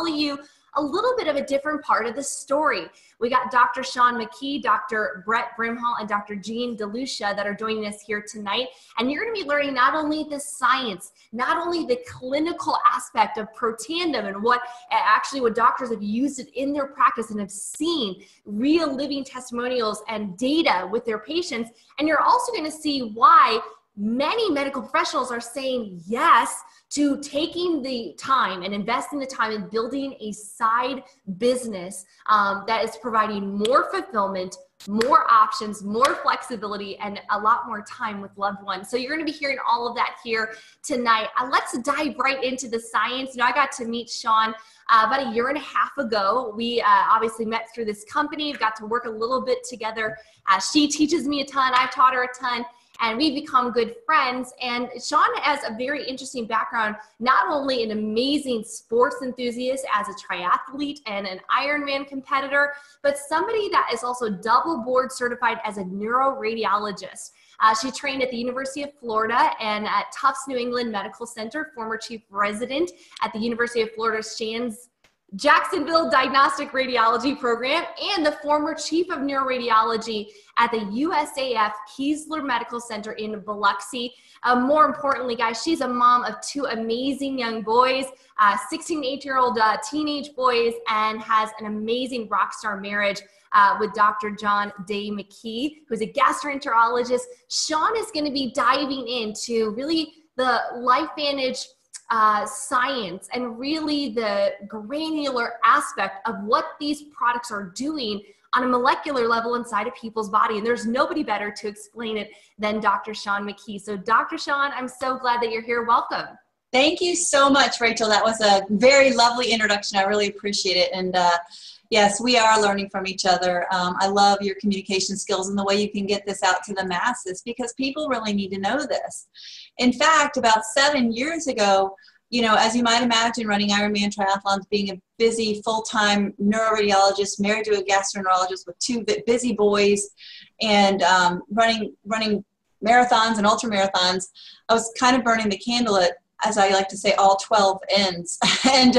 tell you a little bit of a different part of the story. We got Dr. Sean McKee, Dr. Brett Brimhall, and Dr. Jean DeLucia that are joining us here tonight. And you're going to be learning not only the science, not only the clinical aspect of Protandim and what doctors have used it in their practice and have seen real living testimonials and data with their patients. And you're also going to see why many medical professionals are saying yes to taking the time and investing the time in building a side business that is providing more fulfillment, more options, more flexibility, and a lot more time with loved ones. So you're going to be hearing all of that here tonight. Let's dive right into the science. I got to meet Sean about a year and a half ago. We obviously met through this company. We got to work a little bit together. She teaches me a ton. I've taught her a ton. And we've become good friends. And Sean has a very interesting background, not only an amazing sports enthusiast as a triathlete and an Ironman competitor, but somebody that is also double board certified as a neuroradiologist. She trained at the University of Florida and at Tufts New England Medical Center, former chief resident at the University of Florida Shands Jacksonville Diagnostic Radiology Program, and the former chief of neuroradiology at the USAF Keesler Medical Center in Biloxi. More importantly, guys, she's a mom of two amazing young boys, 16 and 8-year-old teenage boys, and has an amazing rock star marriage with Dr. John Day McKee, who's a gastroenterologist. Sean is going to be diving into really the LifeVantage science and really the granular aspect of what these products are doing on a molecular level inside of people's body. And there's nobody better to explain it than Dr. Sean McKee. So Dr. Sean, I'm so glad that you're here. Welcome. Thank you so much, Rachel. That was a very lovely introduction. I really appreciate it. And yes, we are learning from each other. I love your communication skills and the way you can get this out to the masses, because people really need to know this. In fact, about 7 years ago, as you might imagine, running Ironman triathlons, being a busy full-time neuroradiologist, married to a gastroenterologist with two busy boys, and running marathons and ultra marathons, I was kind of burning the candle at, as I like to say, all 12 ends. And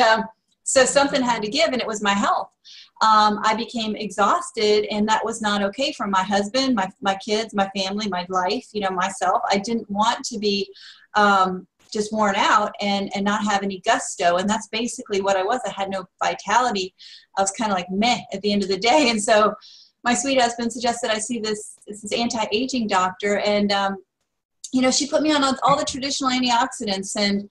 so something had to give, and it was my health. I became exhausted, and that was not okay for my husband, my kids, my family, my life, myself. I didn't want to be just worn out and not have any gusto. And that's basically what I was. I had no vitality. I was kind of like meh at the end of the day. And so my sweet husband suggested I see this anti-aging doctor. And, she put me on all the traditional antioxidants and,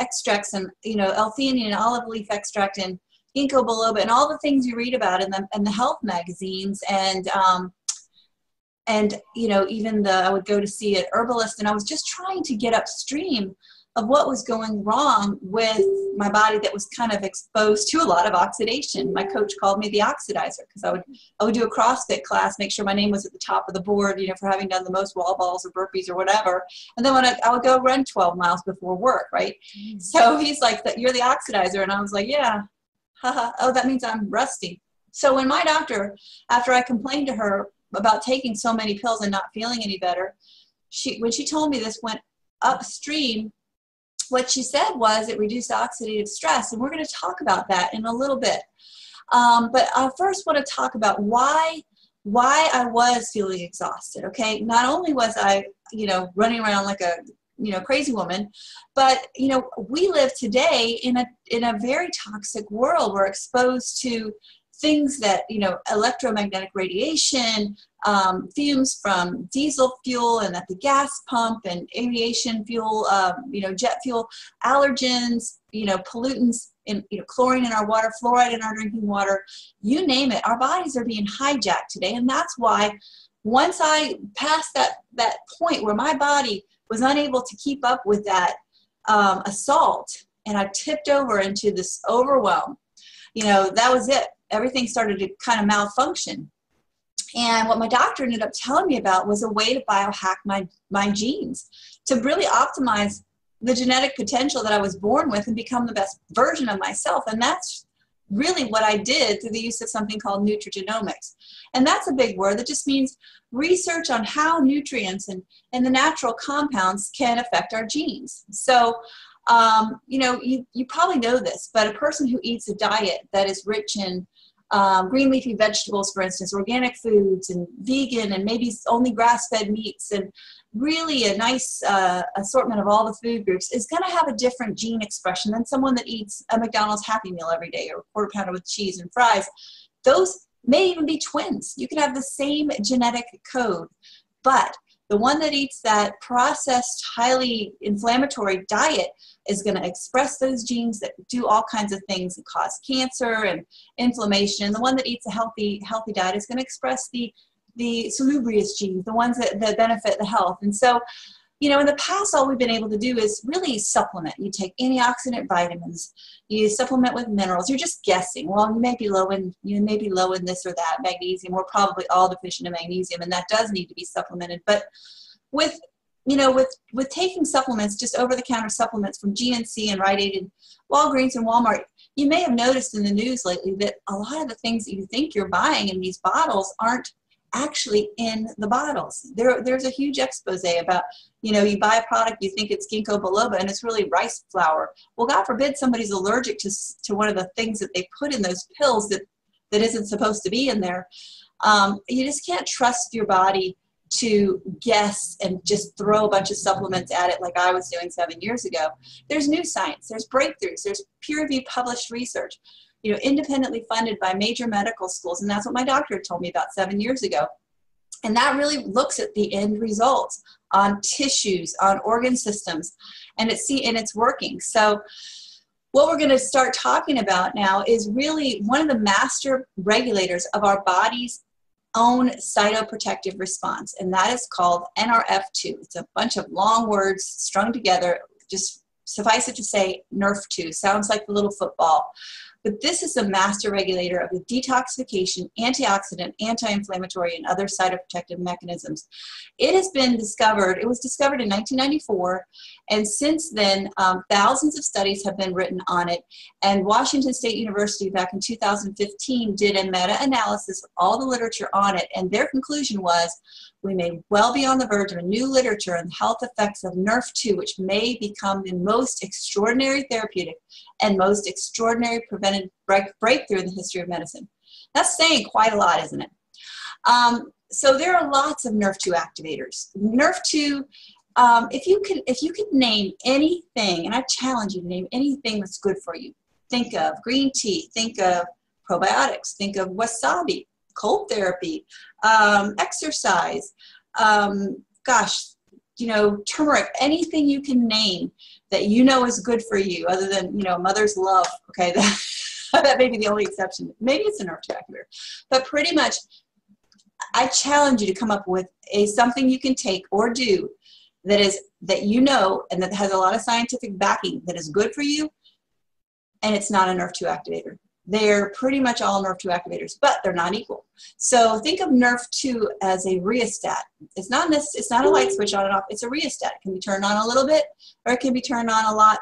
extracts and, L-theanine and olive leaf extract and ginkgo biloba and all the things you read about in the health magazines. And even I would go to see an herbalist, and I was just trying to get upstream of what was going wrong with my body that was kind of exposed to a lot of oxidation. My coach called me the oxidizer, because I would do a CrossFit class, make sure my name was at the top of the board, for having done the most wall balls or burpees or whatever. And then when I would go run 12 miles before work, right? So he's like, "You're the oxidizer." And I was like, "Yeah, haha. Oh, that means I'm rusty." So when my doctor, after I complained to her about taking so many pills and not feeling any better, when she told me this went upstream, what she said was it reduced oxidative stress. And we're going to talk about that in a little bit. But I first want to talk about why I was feeling exhausted. Okay. Not only was I, running around like a, crazy woman, but, we live today in a very toxic world. We're exposed to things that, electromagnetic radiation, fumes from diesel fuel and at the gas pump, and aviation fuel, jet fuel, allergens, pollutants, in, chlorine in our water, fluoride in our drinking water, you name it. Our bodies are being hijacked today. And that's why once I passed that point where my body was unable to keep up with that assault, and I tipped over into this overwhelm, that was it. Everything started to kind of malfunction. And what my doctor ended up telling me about was a way to biohack my genes to really optimize the genetic potential that I was born with and become the best version of myself. And that's really what I did through the use of something called Nutrigenomics. And that's a big word that just means research on how nutrients and the natural compounds can affect our genes. So You know, you probably know this, but a person who eats a diet that is rich in green leafy vegetables, for instance, organic foods, and vegan, and maybe only grass-fed meats, and really a nice assortment of all the food groups, is going to have a different gene expression than someone that eats a McDonald's Happy Meal every day, or a quarter pounder with cheese and fries. Those may even be twins. You can have the same genetic code, but the one that eats that processed, highly inflammatory diet is going to express those genes that do all kinds of things that cause cancer and inflammation. And the one that eats a healthy diet is going to express the salubrious genes, the ones that benefit the health. And so, you know, in the past, all we've been able to do is really supplement. You take antioxidant vitamins, you supplement with minerals. You're just guessing. Well, you may be low in this or that magnesium. We're probably all deficient in magnesium, and that does need to be supplemented. But with taking supplements, just over-the-counter supplements from GNC and Rite Aid and Walgreens and Walmart, you may have noticed in the news lately that a lot of the things that you think you're buying in these bottles aren't actually in the bottles. There's a huge expose about, you know, you buy a product, you think it's ginkgo biloba, and it's really rice flour. Well, God forbid somebody's allergic to one of the things that they put in those pills that isn't supposed to be in there. You just can't trust your body to guess and just throw a bunch of supplements at it like I was doing 7 years ago. There's new science, there's breakthroughs, there's peer-reviewed published research, you know, independently funded by major medical schools. And that's what my doctor told me about 7 years ago. And that really looks at the end results on tissues, on organ systems, and it's working. So what we're going to start talking about now is really one of the master regulators of our body's own cytoprotective response, and that is called NRF2. It's a bunch of long words strung together. Just suffice it to say NRF2. Sounds like the little football. But this is a master regulator of the detoxification, antioxidant, anti-inflammatory, and other cytoprotective mechanisms. It has been discovered, it was discovered in 1994, and since then, thousands of studies have been written on it. And Washington State University back in 2015 did a meta-analysis of all the literature on it, and their conclusion was, we may well be on the verge of a new literature on the health effects of NRF2, which may become the most extraordinary therapeutic and most extraordinary preventive breakthrough in the history of medicine. That's saying quite a lot, isn't it? So there are lots of NRF2 activators. NRF2, if you could name anything, and I challenge you to name anything that's good for you. Think of green tea, think of probiotics, think of wasabi, cold therapy, exercise, gosh, you know, turmeric, anything you can name that you know is good for you, other than, you know, mother's love. Okay, that may be the only exception. Maybe it's a NRF2 activator, but pretty much, I challenge you to come up with something you can take or do that you know and that has a lot of scientific backing, that is good for you, and it's not a NRF2 activator. They're pretty much all NRF2 activators, but they're not equal. So think of NRF2 as a rheostat. It's not a light switch on and off. It's a rheostat. It can be turned on a little bit, or it can be turned on a lot.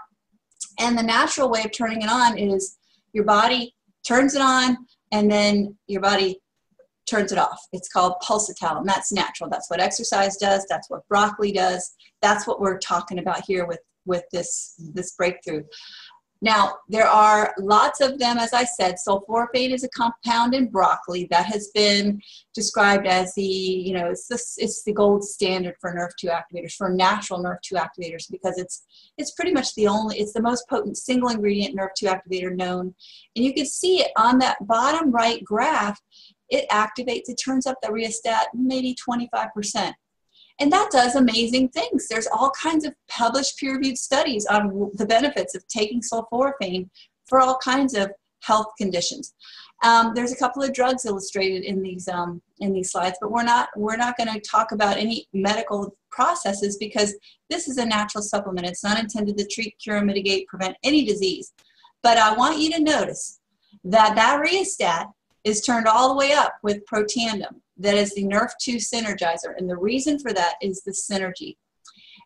And the natural way of turning it on is your body turns it on, and then your body turns it off. It's called pulsatile, and that's natural. That's what exercise does. That's what broccoli does. That's what we're talking about here with this breakthrough. Now, there are lots of them, as I said. Sulforaphane is a compound in broccoli that has been described as it's the gold standard for NRF2 activators, for natural NRF2 activators, because it's pretty much it's the most potent single ingredient NRF2 activator known. And you can see it on that bottom right graph. It activates, it turns up the rheostat maybe 25%. And that does amazing things. There's all kinds of published peer-reviewed studies on the benefits of taking sulforaphane for all kinds of health conditions. There's a couple of drugs illustrated in these slides, but we're not going to talk about any medical processes, because this is a natural supplement. It's not intended to treat, cure, mitigate, prevent any disease. But I want you to notice that rheostat is turned all the way up with Protandim. That is the NRF2 synergizer, and the reason for that is the synergy.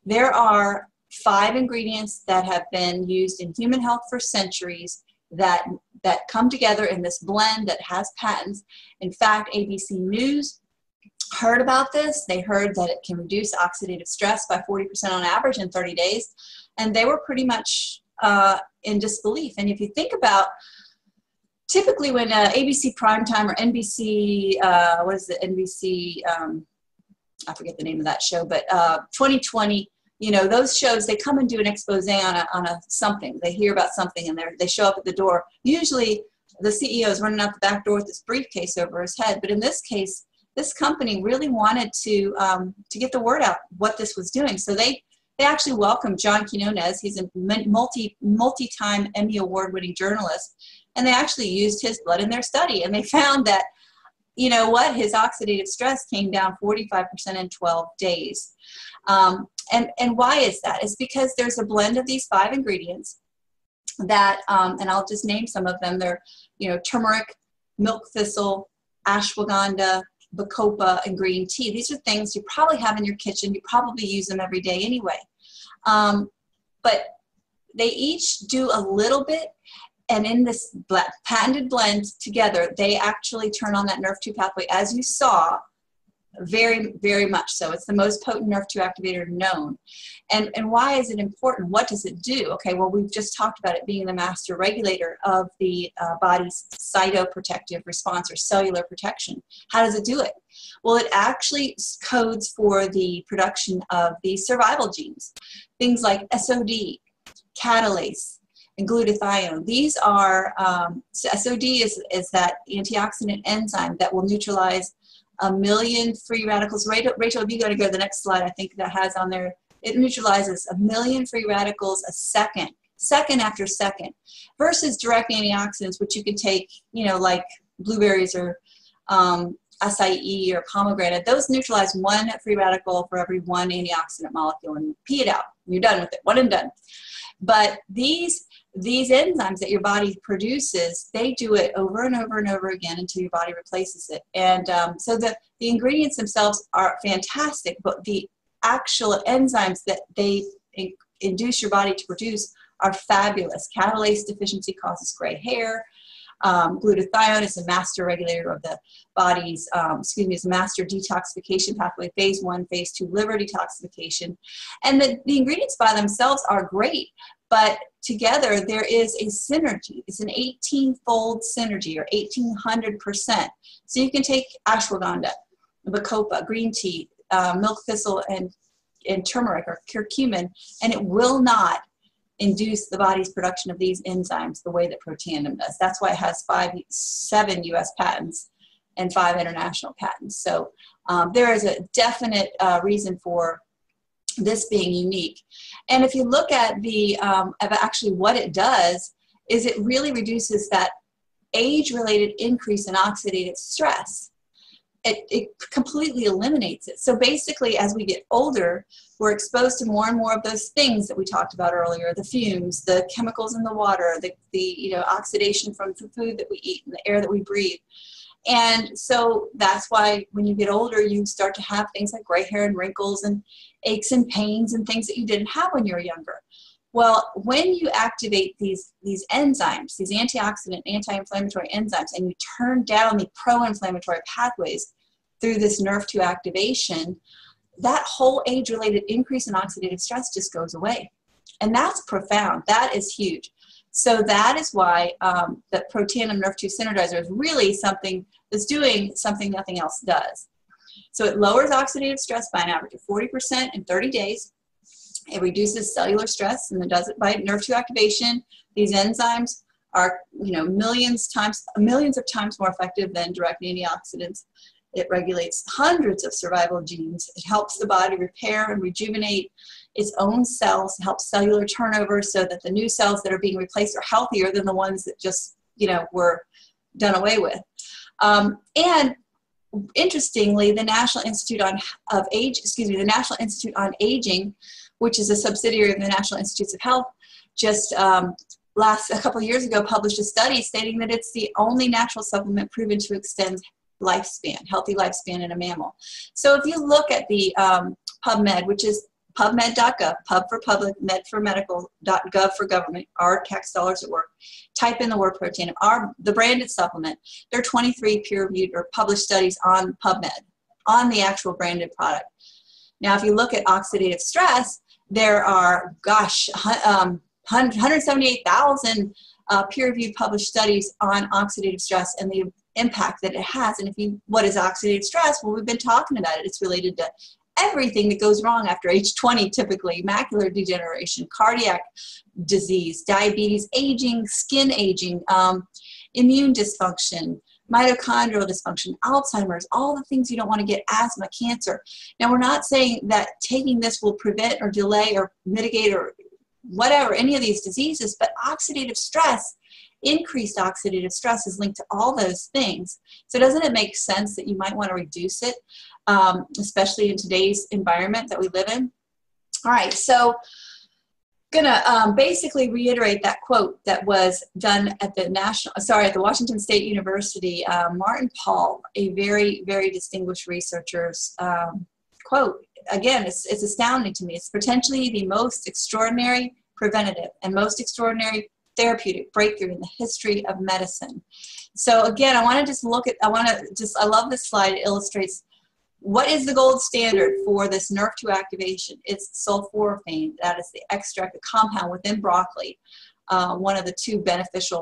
There are 5 ingredients that have been used in human health for centuries that come together in this blend that has patents. In fact, ABC News heard about this. They heard that it can reduce oxidative stress by 40% on average in 30 days. And they were pretty much in disbelief. And if you think about, typically when ABC Primetime or NBC, what is the NBC, I forget the name of that show, but 2020, you know, those shows, they come and do an expose on a something. They hear about something and they show up at the door. Usually the CEO is running out the back door with this briefcase over his head. But in this case, this company really wanted to get the word out what this was doing. So they actually welcomed John Quinones. He's a multi-time Emmy award-winning journalist. And they actually used his blood in their study. And they found that, you know what, his oxidative stress came down 45% in 12 days. And why is that? It's because there's a blend of these 5 ingredients that, and I'll just name some of them. They're, you know, turmeric, milk thistle, ashwagandha, bacopa, and green tea. These are things you probably have in your kitchen. You probably use them every day anyway. But they each do a little bit. And in this patented blend together, they actually turn on that NRF2 pathway, as you saw, very, very much so. It's the most potent NRF2 activator known. And why is it important? What does it do? Okay, well, we've just talked about it being the master regulator of the body's cytoprotective response or cellular protection. How does it do it? Well, it actually codes for the production of the survival genes. Things like SOD, catalase, and glutathione. These are, SOD is that antioxidant enzyme that will neutralize 1 million free radicals. Rachel, if you go to the next slide, I think that has on there, it neutralizes 1 million free radicals a second after second, versus direct antioxidants, which you can take, you know, like blueberries or acai or pomegranate. Those neutralize 1 free radical for every 1 antioxidant molecule, and pee it out. You're done with it, one and done. But these enzymes that your body produces, they do it over and over and over again until your body replaces it. And so the ingredients themselves are fantastic, but the actual enzymes that they induce your body to produce are fabulous. Catalase deficiency causes gray hair. Glutathione is a master regulator of the body's, is a master detoxification pathway, phase 1, phase 2 liver detoxification. And the ingredients by themselves are great, but together there is a synergy. It's an 18-fold synergy, or 1800%. So you can take ashwagandha, bacopa, green tea, milk thistle, and turmeric or curcumin, and it will not induce the body's production of these enzymes the way that Protandim does. That's why it has 7 US patents and 5 international patents. So there is a definite reason for this being unique. And if you look at the actually what it does, is it really reduces that age-related increase in oxidative stress. It completely eliminates it. So basically, as we get older, we're exposed to more and more of those things that we talked about earlier, the fumes, the chemicals in the water, the oxidation from the food that we eat and the air that we breathe. And so that's why when you get older, you start to have things like gray hair and wrinkles and aches and pains and things that you didn't have when you were younger. Well, when you activate these enzymes, these antioxidant, anti-inflammatory enzymes, and you turn down the pro-inflammatory pathways through this NRF2 activation, that whole age-related increase in oxidative stress just goes away. And that's profound. That is huge. So that is why the Protandim NRF2 Synergizer is really something that's doing something nothing else does. So it lowers oxidative stress by an average of 40% in 30 days. It reduces cellular stress, and it does it by NRF2 activation. These enzymes are, millions of times more effective than direct antioxidants. It regulates hundreds of survival genes. It helps the body repair and rejuvenate its own cells, helps cellular turnover so that the new cells that are being replaced are healthier than the ones that just, were done away with. And interestingly, the National Institute on Aging, which is a subsidiary of the National Institutes of Health, just a couple of years ago published a study stating that it's the only natural supplement proven to extend lifespan, healthy lifespan in a mammal. So if you look at the PubMed, which is pubmed.gov, pub for public, med for medical.gov for government, our tax dollars at work, type in the word Protandim, the branded supplement. There are 23 peer-reviewed or published studies on PubMed, on the actual branded product. Now, if you look at oxidative stress, There are, gosh, 178,000 peer-reviewed published studies on oxidative stress and the impact that it has. And what is oxidative stress? Well, we've been talking about it. It's related to everything that goes wrong after age 20, typically: macular degeneration, cardiac disease, diabetes, aging, skin aging, immune dysfunction, mitochondrial dysfunction, Alzheimer's, all the things you don't want to get: asthma, cancer. Now, we're not saying that taking this will prevent or delay or mitigate or whatever, any of these diseases, but oxidative stress, increased oxidative stress, is linked to all those things. So doesn't it make sense that you might want to reduce it, especially in today's environment that we live in? All right, so gonna basically reiterate that quote that was done at the at the Washington State University. Martin Pall, a very, very distinguished researcher's quote. Again, it's astounding to me. It's potentially the most extraordinary preventative and most extraordinary therapeutic breakthrough in the history of medicine. So again, I love this slide. It illustrates what is the gold standard for this NRF2 activation. It's sulforaphane. That is the extract, the compound within broccoli, one of the two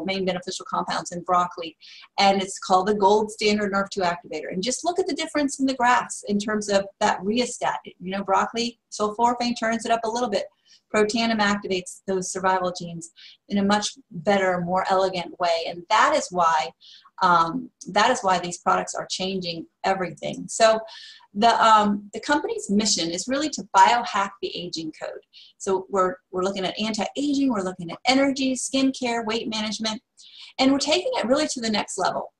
main beneficial compounds in broccoli, and it's called the gold standard NRF2 activator. And just look at the difference in the graphs in terms of that rheostat. Broccoli, sulforaphane turns it up a little bit. Protandim activates those survival genes in a much better, more elegant way, and that is why these products are changing everything. So the company's mission is really to biohack the aging code. So we're looking at anti-aging, we're looking at energy, skincare, weight management, and we're taking it really to the next level.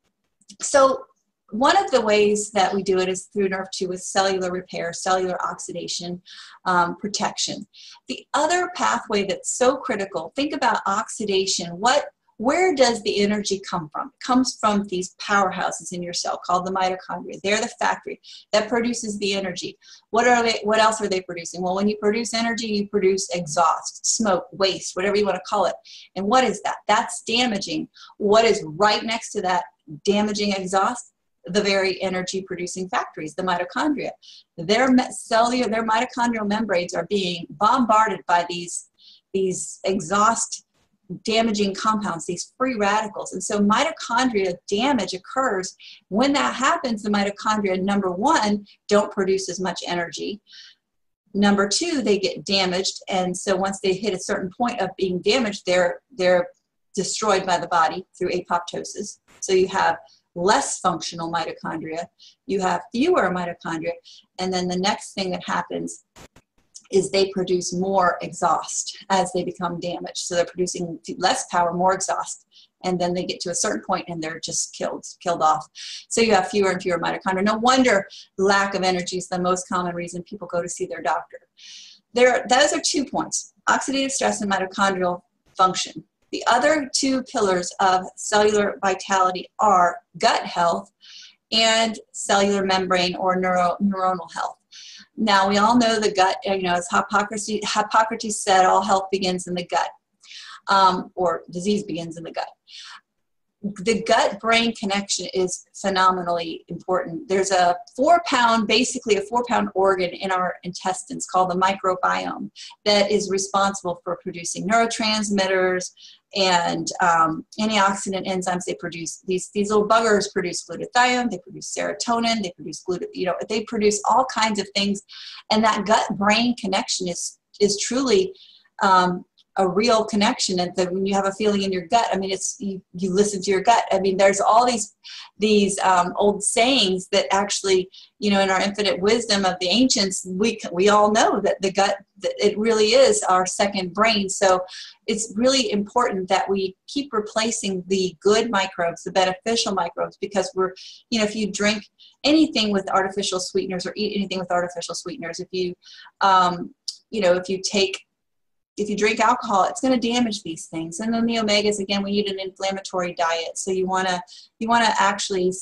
So one of the ways that we do it is through NRF2 with cellular repair, cellular oxidation, protection. The other pathway that's so critical, think about oxidation. Where does the energy come from? It comes from these powerhouses in your cell called the mitochondria. They're the factory that produces the energy. What else are they producing? Well, when you produce energy, you produce exhaust, smoke, waste, whatever you want to call it. And what is that? That's damaging. What is right next to that damaging exhaust? The very energy producing factories, the mitochondria. Their mitochondrial membranes are being bombarded by these exhaust damaging compounds, these free radicals. And so mitochondria damage occurs. When that happens, the mitochondria, number one, don't produce as much energy. Number two, they get damaged. And so once they hit a certain point of being damaged, they're destroyed by the body through apoptosis. So you have less functional mitochondria, you have fewer mitochondria, and then the next thing that happens is they produce more exhaust as they become damaged. So they're producing less power, more exhaust, and then they get to a certain point and they're just killed off. So you have fewer and fewer mitochondria. No wonder lack of energy is the most common reason people go to see their doctor. Those are 2 points: oxidative stress and mitochondrial function. The other two pillars of cellular vitality are gut health and cellular membrane or neuronal health. Now, we all know the gut, as Hippocrates said, all health begins in the gut, or disease begins in the gut. The gut-brain connection is phenomenally important. There's basically a 4-pound organ in our intestines called the microbiome that is responsible for producing neurotransmitters and antioxidant enzymes. They produce, these little buggers produce glutathione, they produce serotonin, they produce they produce all kinds of things. And that gut-brain connection is truly a real connection. And when you have a feeling in your gut, you listen to your gut. There's all these old sayings that actually, in our infinite wisdom of the ancients, we all know that the gut, that it really is our second brain. So it's really important that we keep replacing the good microbes, the beneficial microbes, because if you drink anything with artificial sweeteners or eat anything with artificial sweeteners, if you drink alcohol, it's going to damage these things. And then the omegas, again, we eat an inflammatory diet. So you want to actually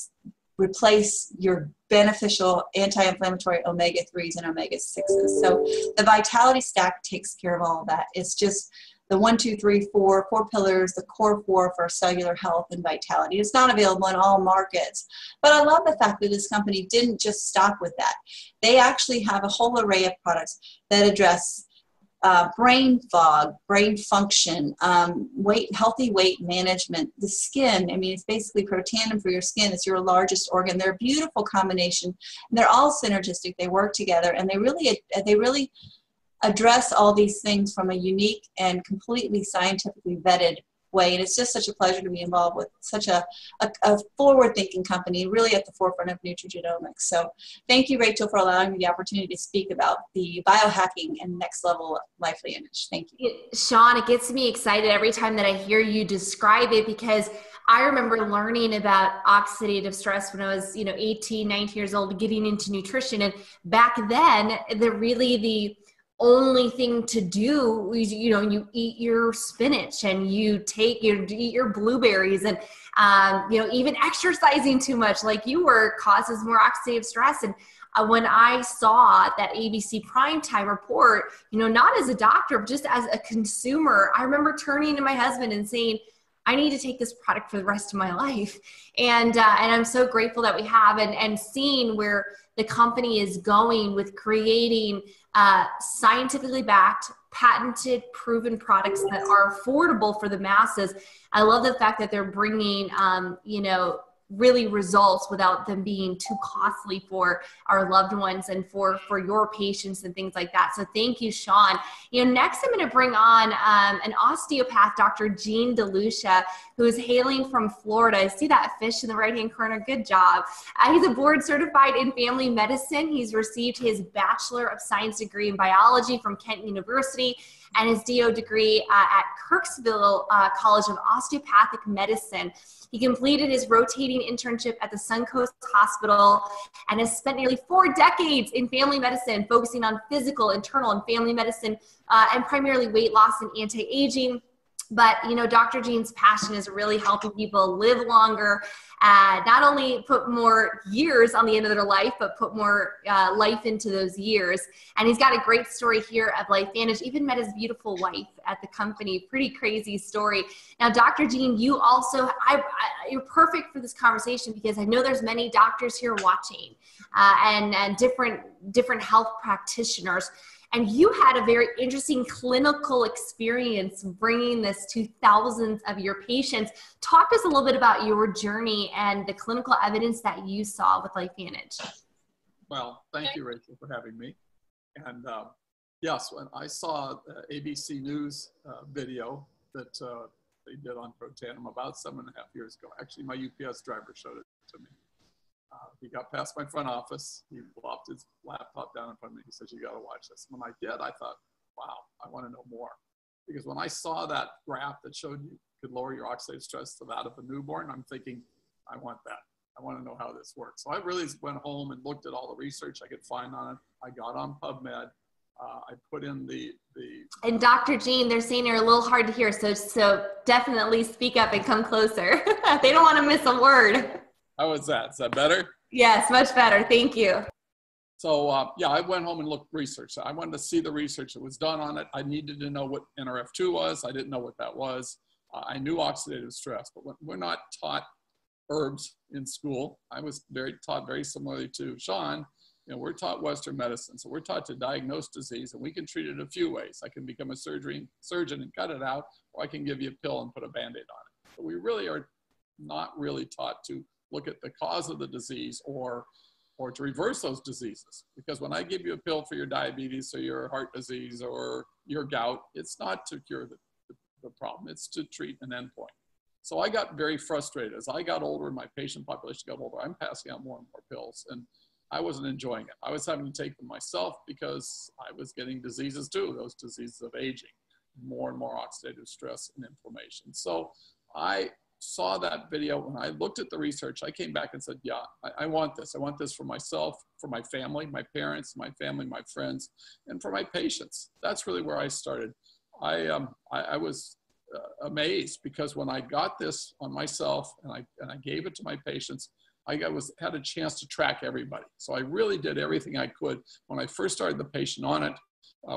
replace your beneficial anti-inflammatory omega-3s and omega-6s. So the Vitality Stack takes care of all of that. It's just the 1, 2, 3, 4 pillars, the core 4 for cellular health and vitality. It's not available in all markets. But I love the fact that this company didn't just stop with that. They actually have a whole array of products that address brain fog, brain function, healthy weight management, the skin. I mean, it's basically Protandim for your skin. It's your largest organ. They're a beautiful combination. And they're all synergistic. They work together, and they really address all these things from a unique and completely scientifically vetted way. And it's just such a pleasure to be involved with such a forward-thinking company, really at the forefront of nutrigenomics. So thank you, Rachel, for allowing me the opportunity to speak about the biohacking and next level Life Lineage. Thank you. Sean, it gets me excited every time that I hear you describe it, because I remember learning about oxidative stress when I was, 18, 19 years old, getting into nutrition. And back then, the only thing to do is, you eat your spinach and you eat your blueberries, and, even exercising too much like you were causes more oxidative stress. And when I saw that ABC primetime report, not as a doctor, but just as a consumer, I remember turning to my husband and saying, I need to take this product for the rest of my life. And I'm so grateful that we have, and seeing where the company is going with creating scientifically backed, patented, proven products that are affordable for the masses. I love the fact that they're bringing, really results without them being too costly for our loved ones and for your patients and things like that. So thank you, Sean. Next I'm going to bring on an osteopath, Dr. Jean DeLucia, who is hailing from Florida. I see that fish in the right-hand corner. Good job. He's a board certified in family medicine. He's received his Bachelor of Science degree in biology from Kent University and his DO degree at Kirksville College of Osteopathic Medicine. He completed his rotating internship at the Suncoast Hospital and has spent nearly 4 decades in family medicine, focusing on physical, internal, and family medicine, and primarily weight loss and anti-aging. But, Dr. Jean's passion is really helping people live longer, not only put more years on the end of their life, but put more life into those years. And he's got a great story here at Life Vantage. Even met his beautiful wife at the company. Pretty crazy story. Now, Dr. Jean, you also, you're perfect for this conversation, because I know there's many doctors here watching and different health practitioners. And you had a very interesting clinical experience bringing this to thousands of your patients. Talk to us a little bit about your journey and the clinical evidence that you saw with Life Vantage. Well, thank you, Rachel, for having me. And yes, when I saw the ABC News video that they did on Protandim about 7.5 years ago, actually my UPS driver showed it to me. He got past my front office. He plopped his laptop down in front of me. He said, you got to watch this. And when I did, I thought, wow, I want to know more. Because when I saw that graph that showed you could lower your oxidative stress to that of a newborn, I'm thinking, I want that. I want to know how this works. So I really went home and looked at all the research I could find on it. I got on PubMed. I put in the. And Dr. Jean, they're saying you're a little hard to hear. So definitely speak up and come closer. They don't want to miss a word. How is that? Is that better? Yes, much better. Thank you. So yeah, I went home and looked research. I wanted to see the research that was done on it. I needed to know what NRF2 was. I didn't know what that was. I knew oxidative stress, but we're not taught herbs in school. I was taught very similarly to Sean. We're taught Western medicine. So we're taught to diagnose disease, and we can treat it a few ways. I can become a surgeon and cut it out, or I can give you a pill and put a Band-Aid on it. But we really are not really taught to look at the cause of the disease or to reverse those diseases. Because when I give you a pill for your diabetes or your heart disease or your gout, it's not to cure the problem, it's to treat an endpoint. So I got very frustrated. As I got older, my patient population got older, I'm passing out more and more pills, and I wasn't enjoying it. I was having to take them myself because I was getting diseases too, those diseases of aging, more and more oxidative stress and inflammation. So I saw that video. When I looked at the research, I came back and said, yeah, I want this. I want this for myself, for my family, my parents, my family, my friends, and for my patients. That's really where I started. I was amazed, because when I got this on myself and I gave it to my patients, I had a chance to track everybody. So I really did everything I could. When I first started the patient on it,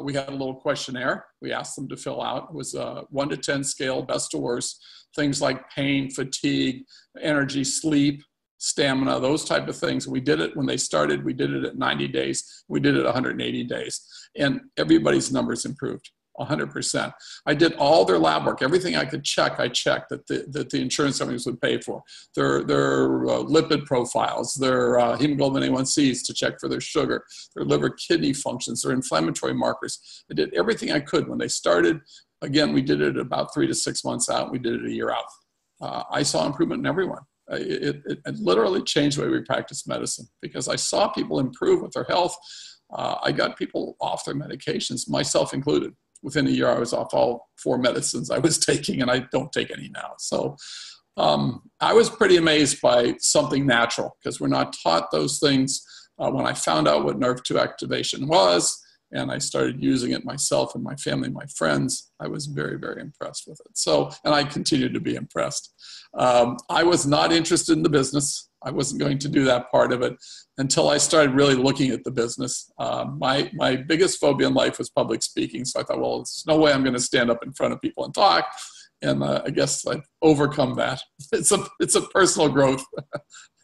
we had a little questionnaire we asked them to fill out. It was a 1 to 10 scale, best to worst, things like pain, fatigue, energy, sleep, stamina, those type of things. We did it when they started. We did it at 90 days. We did it 180 days. And everybody's numbers improved 100%. I did all their lab work. Everything I could check, I checked that the insurance companies would pay for. Their lipid profiles, their hemoglobin A1Cs to check for their sugar, their liver kidney functions, their inflammatory markers. I did everything I could when they started. Again, we did it about 3 to 6 months out. We did it a year out. I saw improvement in everyone. It literally changed the way we practice medicine because I saw people improve with their health. I got people off their medications, myself included. Within a year, I was off all 4 medicines I was taking, and I don't take any now. So I was pretty amazed by something natural because we're not taught those things. When I found out what NRF2 activation was, and I started using it myself and my family, my friends, I was very, very impressed with it. So, and I continue to be impressed. I was not interested in the business. I wasn't going to do that part of it until I started really looking at the business. My biggest phobia in life was public speaking. So I thought, well, there's no way I'm going to stand up in front of people and talk. And I guess I've overcome that. It's a personal growth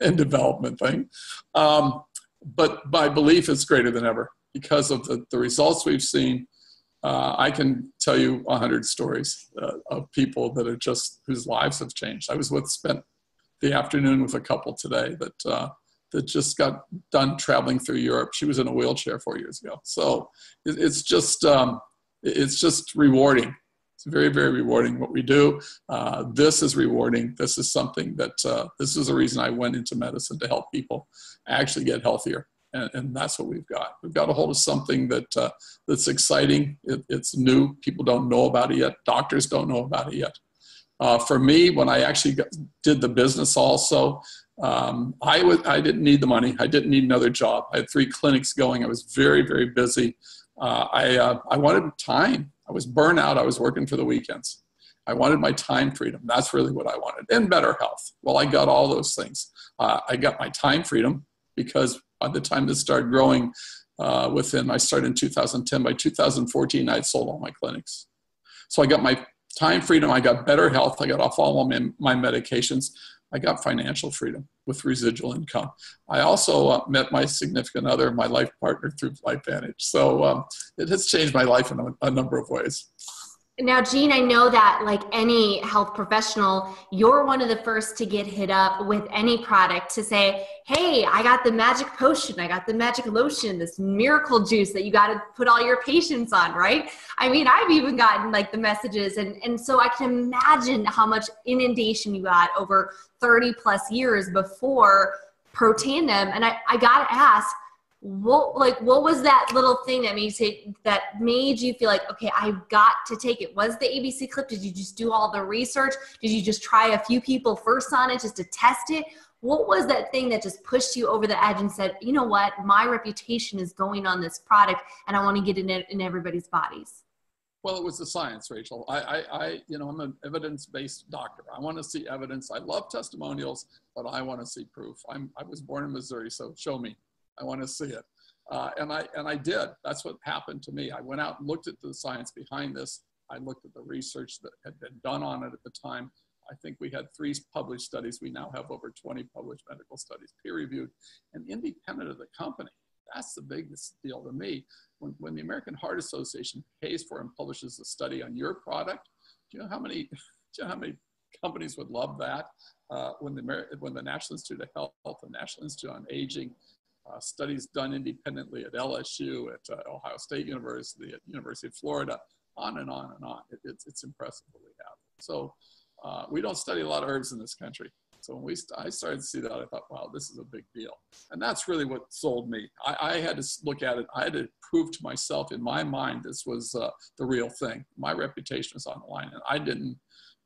and development thing. But my belief is greater than ever. Because of the results we've seen, I can tell you 100 stories of people that are just, whose lives have changed. I spent the afternoon with a couple today that just got done traveling through Europe. She was in a wheelchair 4 years ago. So it's just rewarding. It's very, very rewarding what we do. This is rewarding. This is something that, this is the reason I went into medicine, to help people actually get healthier. And that's what we've got. We've got a hold of something that's exciting. It's new. People don't know about it yet. Doctors don't know about it yet. For me, when I actually did the business also, I didn't need the money. I didn't need another job. I had 3 clinics going. I was very, very busy. I wanted time. I was burnt out. I was working for the weekends. I wanted my time freedom. That's really what I wanted. And better health. Well, I got all those things. I got my time freedom because by the time this started growing, I started in 2010. By 2014, I had sold all my clinics. So I got my time freedom. I got better health. I got off all my medications. I got financial freedom with residual income. I also met my significant other, my life partner, through LifeVantage. So it has changed my life in a number of ways. Now, Jean, I know that like any health professional, you're one of the first to get hit up with any product to say, hey, I got the magic potion, I got the magic lotion, this miracle juice that you got to put all your patients on, right? I mean, I've even gotten like the messages. And so I can imagine how much inundation you got over 30 plus years before Protandim. And I got to ask, what was that little thing that made you feel like, okay, I've got to take it? Was the ABC clip? Did you just do all the research? Did you just try a few people first on it just to test it? What was that thing that just pushed you over the edge and said, you know what, my reputation is going on this product and I want to get it in everybody's bodies? Well, it was the science, Rachel. I'm an evidence-based doctor. I want to see evidence. I love testimonials, but I want to see proof. I was born in Missouri, so show me. I want to see it. And I did. That's what happened to me. I went out and looked at the science behind this. I looked at the research that had been done on it at the time. I think we had 3 published studies. We now have over 20 published medical studies, peer-reviewed and independent of the company. That's the biggest deal to me. When the American Heart Association pays for and publishes a study on your product, do you know how many companies would love that? When the National Institute of Health, the National Institute on Aging, studies done independently at LSU, at Ohio State University, at University of Florida, on and on and on. It's impressive what we have. So we don't study a lot of herbs in this country. So when I started to see that, I thought, wow, this is a big deal. And that's really what sold me. I had to look at it. I had to prove to myself in my mind this was the real thing. My reputation was on the line, and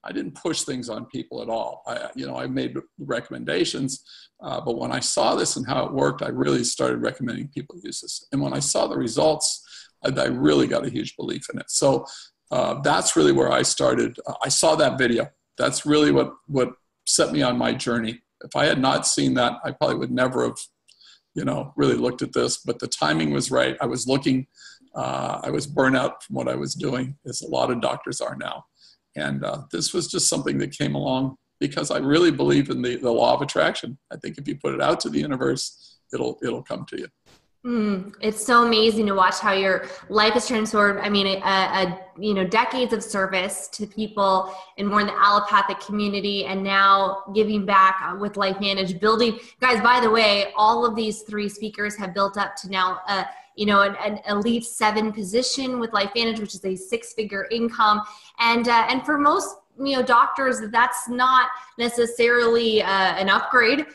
I didn't push things on people at all. I made recommendations, but when I saw this and how it worked, I really started recommending people use this. And when I saw the results, I really got a huge belief in it. So that's really where I started. I saw that video. That's really what set me on my journey. If I had not seen that, I probably would never have, really looked at this. But the timing was right. I was looking. I was burnt out from what I was doing, as a lot of doctors are now. And this was just something that came along because I really believe in the law of attraction. I think if you put it out to the universe, it'll come to you. It's so amazing to watch how your life is transformed. I mean, decades of service to people and more in the allopathic community, and now giving back with LifeVantage, building. Guys, by the way, all of these 3 speakers have built up to now, an elite 7 position with LifeVantage, which is a 6-figure income. And for most doctors, that's not necessarily an upgrade.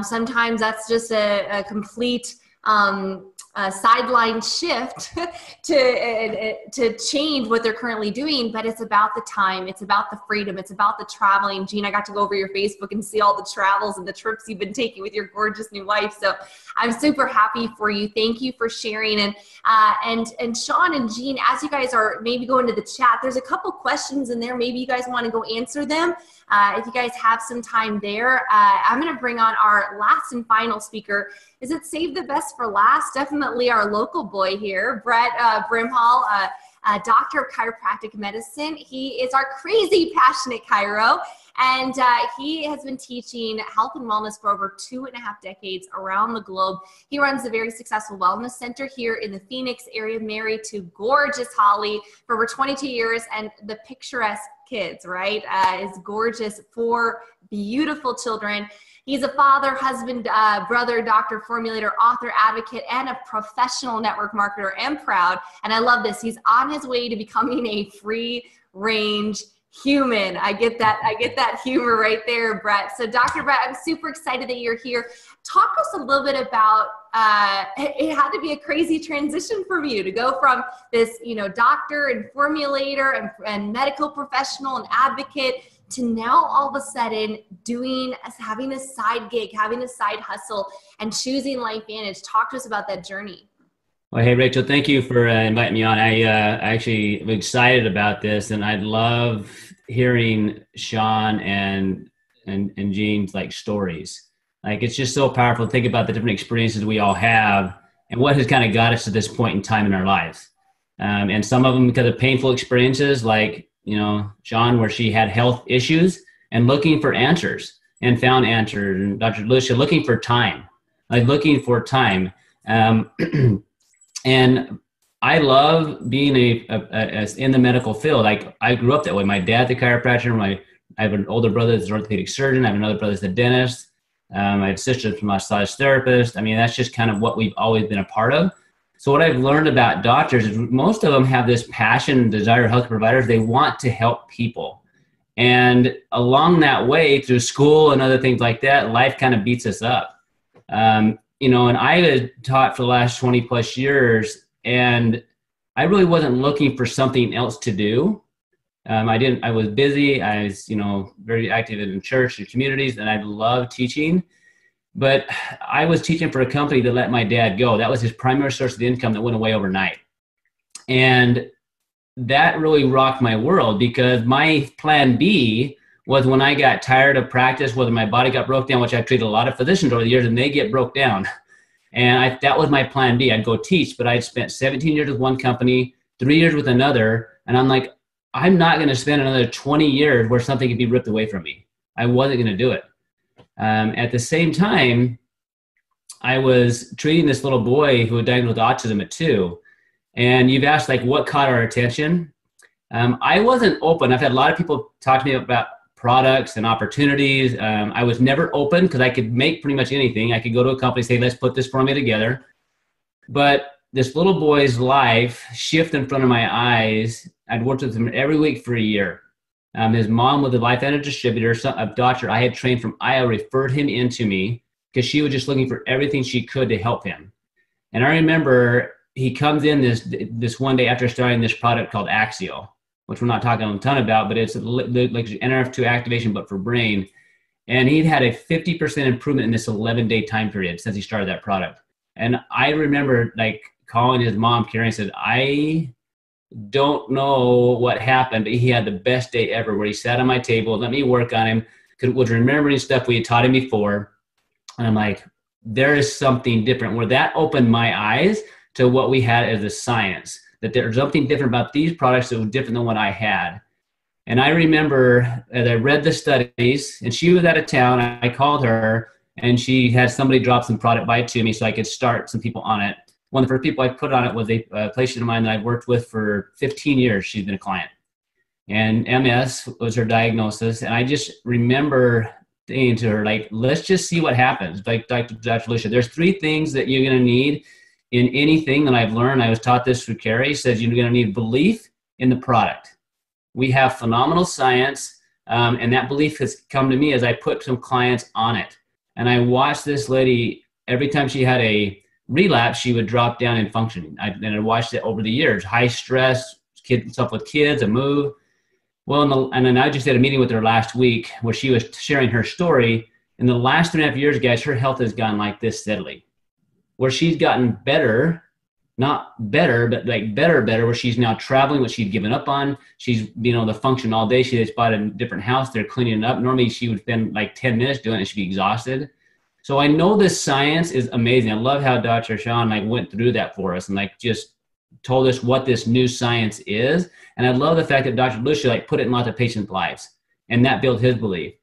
Sometimes that's just a complete sideline shift to change what they're currently doing. But it's about the time, it's about the freedom, it's about the traveling. Jean, I got to go over your Facebook and see all the travels and the trips you've been taking with your gorgeous new wife. So I'm super happy for you. Thank you for sharing. And Sean and Jean, as you guys are maybe going to the chat, there's a couple questions in there. Maybe you guys want to go answer them. If you guys have some time there, I'm going to bring on our last and final speaker. Is it save the best for last? Definitely our local boy here, Brett Brimhall, doctor of chiropractic medicine. He is our crazy passionate chiro, and he has been teaching health and wellness for over 2.5 decades around the globe. He runs a very successful wellness center here in the Phoenix area, married to gorgeous Holly for over 22 years, and the picturesque kids, right? Is gorgeous, 4 beautiful children. He's a father, husband, brother, doctor, formulator, author, advocate, and a professional network marketer, and proud. And I love this. He's on his way to becoming a free range human. I get that humor right there, Brett. So Dr. Brett, I'm super excited that you're here. Talk to us a little bit about, it had to be a crazy transition for you to go from this, doctor and formulator and medical professional and advocate to now all of a sudden having a side gig, having a side hustle, and choosing LifeVantage. Talk to us about that journey. Well, hey, Rachel, thank you for inviting me on. I actually am excited about this, and I love hearing Sean and Jean's stories. It's just so powerful to think about the different experiences we all have and what has kind of got us to this point in time in our lives. And some of them because of painful experiences, Sean, where she had health issues and looking for answers and found answers. And Dr. Lucia looking for time. And I love being in the medical field. I grew up that way. My dad's a chiropractor. I have an older brother that's an orthopedic surgeon. I have another brother that's a dentist. I have sisters from a massage therapist. I mean, that's just kind of what we've always been a part of. So what I've learned about doctors is most of them have this passion and desire, health providers. They want to help people. And along that way, through school and other things like that, life kind of beats us up. And I had taught for the last 20 plus years, and I really wasn't looking for something else to do. I was busy. I was, very active in church and communities, and I loved teaching. But I was teaching for a company that let my dad go. That was his primary source of income that went away overnight. And that really rocked my world, because my plan B was when I got tired of practice, whether my body got broke down, which I've treated a lot of physicians over the years, and they get broke down. And that was my plan B. I'd go teach, but I'd spent 17 years with one company, 3 years with another. And I'm like, I'm not going to spend another 20 years where something could be ripped away from me. I wasn't going to do it. At the same time, I was treating this little boy who was diagnosed with autism at 2. And you've asked, what caught our attention? I wasn't open. I've had a lot of people talk to me about products and opportunities. I was never open because I could make pretty much anything. I could go to a company and say, let's put this for me together. But this little boy's life shifted in front of my eyes. I'd worked with him every week for a year. His mom was a LifeVantage distributor, a doctor I had trained from Iowa, referred him into me because she was just looking for everything she could to help him. And I remember he comes in this one day after starting this product called Axio, which we're not talking a ton about, but it's like NRF2 activation, but for brain. And he'd had a 50% improvement in this 11-day time period since he started that product. And I remember calling his mom, Carrie, and said, I don't know what happened, but he had the best day ever, where he sat on my table, let me work on him, was remembering stuff we had taught him before. And I'm like, there is something different, where that opened my eyes to what we had as a science, that there's something different about these products that was different than what I had. And I remember as I read the studies, and she was out of town, I called her, and she had somebody drop some product by to me so I could start some people on it. One of the first people I put on it was a patient of mine that I've worked with for 15 years. She's been a client. And MS was her diagnosis. And I just remember saying to her, like, let's just see what happens. Like Dr. Lucia, there's 3 things that you're going to need in anything that I've learned. I was taught this through Carrie. Says you're going to need belief in the product. We have phenomenal science, and that belief has come to me as I put some clients on it. And I watched this lady, every time she had a relapse, she would drop down in functioning. And I watched it over the years, high stress, stuff with kids, a move. Well, and then I just had a meeting with her last week where she was sharing her story. In the last 3.5 years, guys, her health has gone like this steadily, where she's gotten better, not better, but like better, where she's now traveling, what she'd given up on. She's been able to function all day. She just bought a different house. They're cleaning it up. Normally she would spend like 10 minutes doing it and she'd be exhausted. So I know this science is amazing. I love how Dr. Sean like went through that for us and like just told us what this new science is. And I love the fact that Dr. Lucia like put it in lots of patients' lives, and that built his belief.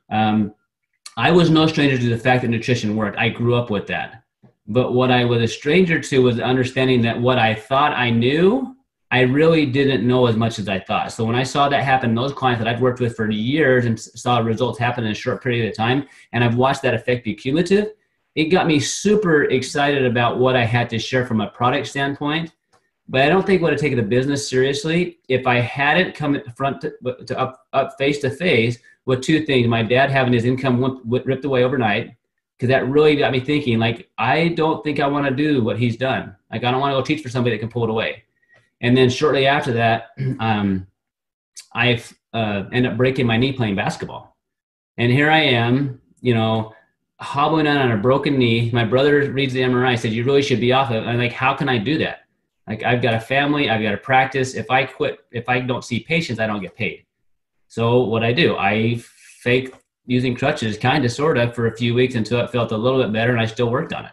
I was no stranger to the fact that nutrition worked. I grew up with that. But what I was a stranger to was understanding that what I thought I knew, I really didn't know as much as I thought. So when I saw that happen, those clients that I've worked with for years and saw results happen in a short period of time, and I've watched that effect be cumulative, it got me super excited about what I had to share from a product standpoint. But I don't think I would have taken the business seriously if I hadn't come up face to face with 2 things. My dad having his income ripped away overnight, because that really got me thinking, like, I don't think I want to do what he's done. Like, I don't want to go teach for somebody that can pull it away. And then shortly after that, I ended up breaking my knee playing basketball. And here I am, you know, hobbling on a broken knee. My brother reads the MRI, said, you really should be off it. I'm like, how can I do that? Like, I've got a family, I've got to practice. If I quit, if I don't see patients, I don't get paid. So what I do, I fake using crutches, kind of, sort of, for a few weeks until it felt a little bit better, and I still worked on it.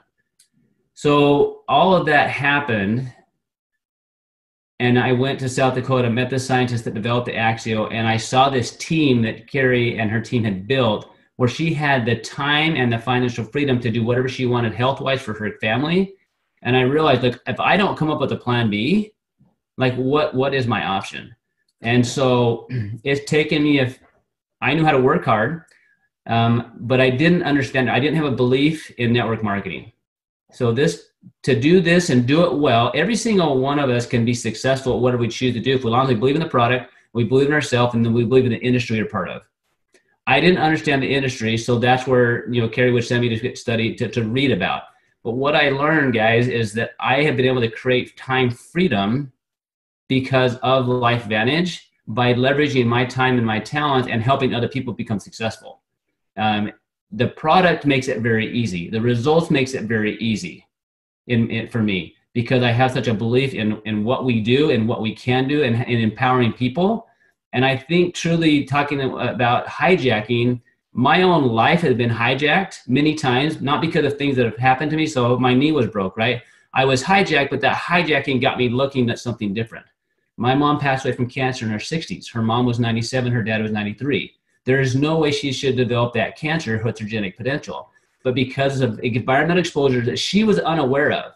So all of that happened, and I went to South Dakota, met the scientist that developed the Axio, and I saw this team that Carrie and her team had built, where she had the time and the financial freedom to do whatever she wanted health-wise for her family. And I realized, look, if I don't come up with a plan B, like what is my option? And so it's taken me, if I knew how to work hard, but I didn't understand, I didn't have a belief in network marketing. So to do this and do it well, every single one of us can be successful at whatever we choose to do. If we believe in the product, we believe in ourselves, and then we believe in the industry we're part of. I didn't understand the industry, so that's where, you know, Carrie would send me to study, to read about. But what I learned, guys, is that I have been able to create time freedom because of LifeVantage by leveraging my time and my talent and helping other people become successful. The product makes it very easy. The results makes it very easy for me, because I have such a belief in what we do and what we can do, and in empowering people. And I think, truly, talking about hijacking, my own life has been hijacked many times, not because of things that have happened to me. So my knee was broke, right? I was hijacked, but that hijacking got me looking at something different. My mom passed away from cancer in her 60s. Her mom was 97, her dad was 93. There is no way she should develop that cancer with her genetic potential. But because of environmental exposure that she was unaware of,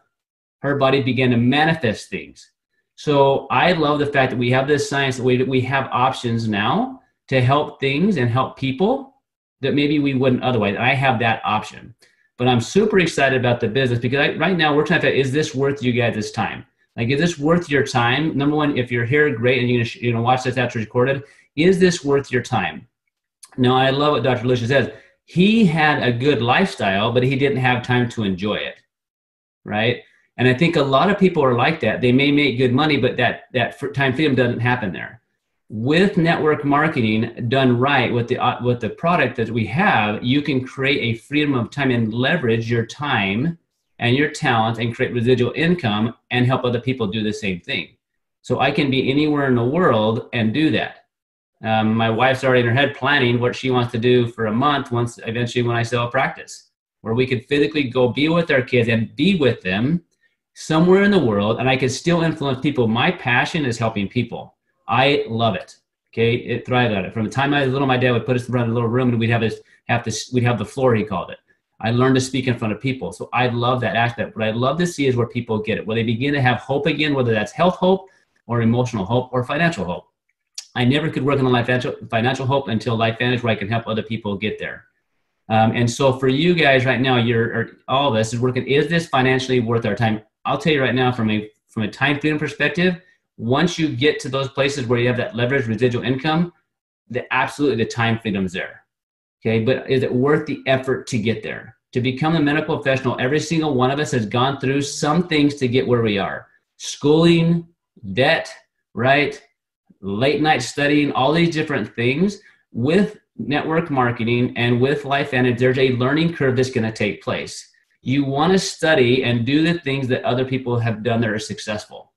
her body began to manifest things. So I love the fact that we have this science, that we have options now to help things and help people that maybe we wouldn't otherwise. I have that option. But I'm super excited about the business, because right now we're trying to figure out, is this worth you guys' time? Like, is this worth your time? Number one, if you're here, great, and you're going to watch this after it's recorded, is this worth your time? Now, I love what Dr. Lucia says. He had a good lifestyle, but he didn't have time to enjoy it, right? And I think a lot of people are like that. They may make good money, but that time freedom doesn't happen there. With network marketing done right, with the product that we have, you can create a freedom of time and leverage your time and your talent and create residual income and help other people do the same thing. So I can be anywhere in the world and do that. My wife's already in her head planning what she wants to do for a month eventually when I sell a practice, where we could physically go be with our kids and be with them somewhere in the world, and I could still influence people. My passion is helping people. I love it. Okay, it thrived on it. From the time I was little, my dad would put us around a little room and we'd have the floor, he called it. I learned to speak in front of people. So I love that aspect. What I love to see is where people get it, where they begin to have hope again, whether that's health hope or emotional hope or financial hope. I never could work on the financial hope until LifeVantage, where I can help other people get there. And so for you guys right now, all of us is working, is this financially worth our time? I'll tell you right now, from a time freedom perspective, once you get to those places where you have that leveraged residual income, absolutely the time freedom's there. Okay, but is it worth the effort to get there? To become a medical professional, every single one of us has gone through some things to get where we are. Schooling, debt, right? Late night studying, all these different things. With network marketing and with LifeVantage, there's a learning curve that's going to take place. You want to study and do the things that other people have done that are successful.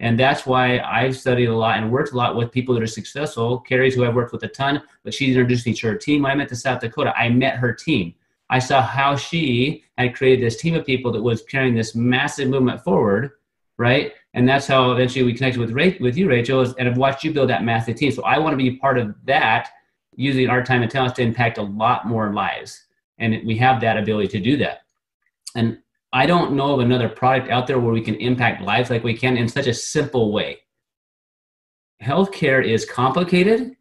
And that's why I've studied a lot and worked a lot with people that are successful. Carrie's who I've worked with a ton, but she's introduced me to her team. When I went to South Dakota, I met her team. I saw how she had created this team of people that was carrying this massive movement forward, right? And that's how eventually we connected with you, Rachel, and I've watched you build that massive team. So I want to be part of that, using our time and talents to impact a lot more lives. And we have that ability to do that. And I don't know of another product out there where we can impact lives like we can in such a simple way. Healthcare is complicated,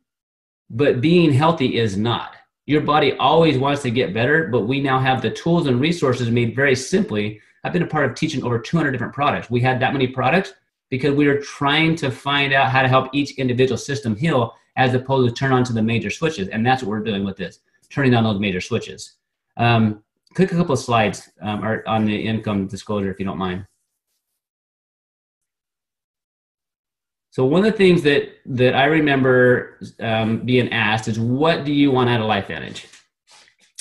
but being healthy is not. Your body always wants to get better, but we now have the tools and resources made very simply. I've been a part of teaching over 200 different products. We had that many products because we were trying to find out how to help each individual system heal, as opposed to turn on to the major switches. And that's what we're doing with this, turning on those major switches. Click a couple of slides on the income disclosure, if you don't mind. So one of the things that I remember being asked is, what do you want out of LifeVantage?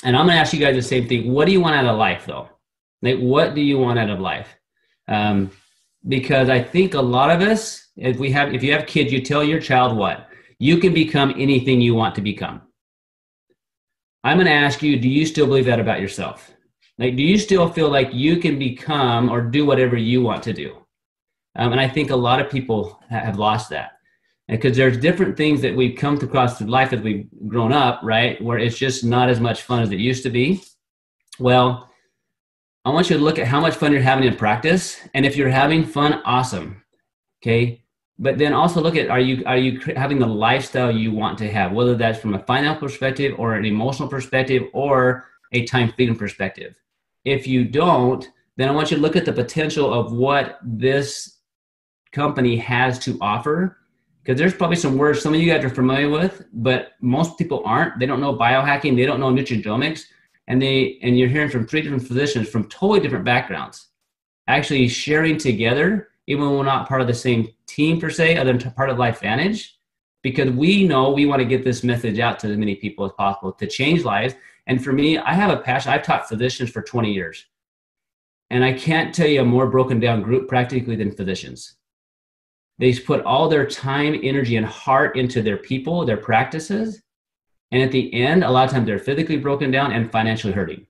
And I'm going to ask you guys the same thing. What do you want out of life, though? Like, what do you want out of life? Because I think a lot of us, if you have kids, you tell your child what? You can become anything you want to become. I'm going to ask you, do you still believe that about yourself? Like, do you still feel like you can become or do whatever you want to do? And I think a lot of people have lost that. Because there's different things that we've come across through life as we've grown up, right? Where it's just not as much fun as it used to be. Well, I want you to look at how much fun you're having in practice. And if you're having fun, awesome. Okay. But then also look at, are you having the lifestyle you want to have, whether that's from a financial perspective or an emotional perspective or a time freedom perspective. If you don't, then I want you to look at the potential of what this company has to offer, because there's probably some words some of you guys are familiar with, but most people aren't. They don't know biohacking. They don't know Nutrigenomics. And you're hearing from 3 different physicians from totally different backgrounds, actually sharing together, even when we're not part of the same team per se, other than part of LifeVantage, because we know we want to get this message out to as many people as possible to change lives. And for me, I have a passion. I've taught physicians for 20 years. And I can't tell you a more broken down group practically than physicians. They put all their time, energy, and heart into their people, their practices. And at the end, a lot of times they're physically broken down and financially hurting.